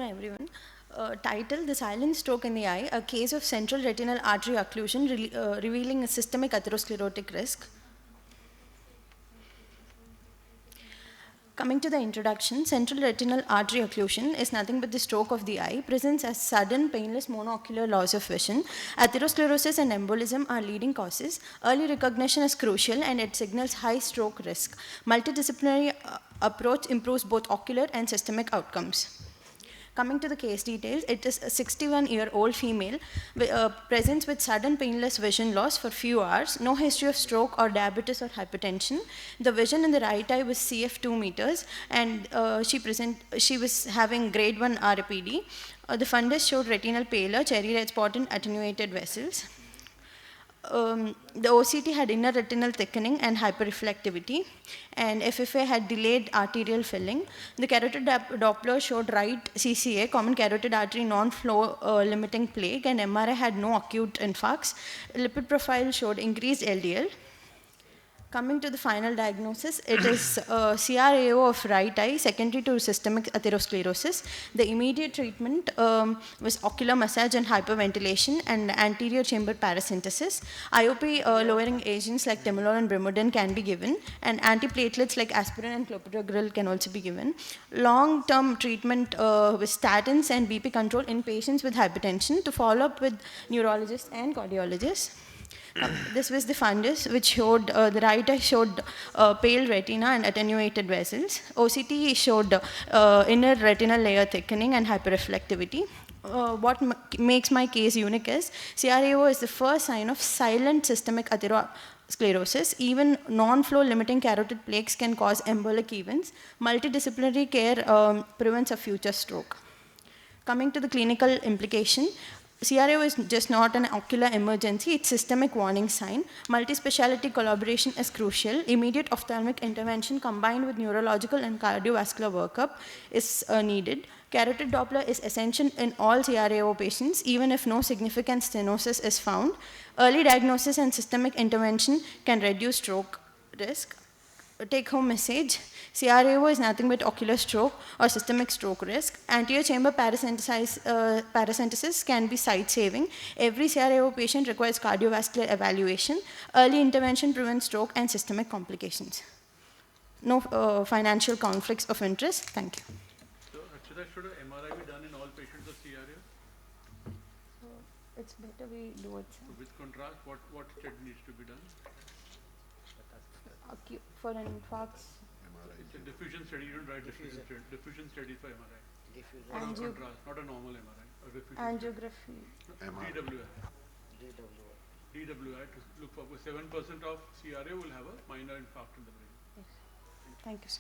everyone. Title: The Silent Stroke in the Eye, a case of central retinal artery occlusion revealing a systemic atherosclerotic risk. Coming to the introduction, central retinal artery occlusion is nothing but the stroke of the eye, presents as sudden, painless monocular loss of vision. Atherosclerosis and embolism are leading causes. Early recognition is crucial and it signals high stroke risk. Multidisciplinary approach improves both ocular and systemic outcomes. Coming to the case details, it is a 61-year-old female presents with sudden painless vision loss for few hours, no history of stroke or diabetes or hypertension. The vision in the right eye was CF 2 meters, and she was having grade 1 RPD. The fundus showed retinal pallor, cherry red spot, and attenuated vessels. The OCT had inner retinal thickening and hyperreflectivity, and FFA had delayed arterial filling. The carotid Doppler showed right CCA, common carotid artery non-flow limiting plaque, and MRI had no acute infarcts. Lipid profile showed increased LDL. Coming to the final diagnosis, it is CRAO of right eye, secondary to systemic atherosclerosis. The immediate treatment was ocular massage and hyperventilation and anterior chamber paracentesis. IOP lowering agents like temolol and brimodin can be given, and antiplatelets like aspirin and clopidogrel can also be given. Long-term treatment with statins and BP control in patients with hypertension to follow up with neurologists and cardiologists. This was the fundus, which showed the right eye showed pale retina and attenuated vessels. OCT showed inner retinal layer thickening and hyperreflectivity. What makes my case unique is CRAO is the first sign of silent systemic atherosclerosis. Even non-flow limiting carotid plaques can cause embolic events. Multidisciplinary care prevents a future stroke. Coming to the clinical implication, CRAO is just not an ocular emergency, it's systemic warning sign. Multi-speciality collaboration is crucial. Immediate ophthalmic intervention combined with neurological and cardiovascular workup is needed. Carotid Doppler is essential in all CRAO patients, even if no significant stenosis is found. Early diagnosis and systemic intervention can reduce stroke risk. Take-home message: CRAO is nothing but ocular stroke or systemic stroke risk. Anterior chamber paracentesis can be sight-saving. Every CRAO patient requires cardiovascular evaluation. Early intervention prevents stroke and systemic complications. No financial conflicts of interest. Thank you. So, Harshitha, should an MRI be done in all patients of CRAO? It's better we do it. So with contrast, what study needs to be done? For an infarct. It's a diffusion study. You don't write diffusion study. Diffusion study for MRI. Not a contrast, not a normal MRI. A diffusion angiography. DWI. DWI to look for 7% of CRA will have a minor infarct in the brain. Yes. Thank you, sir.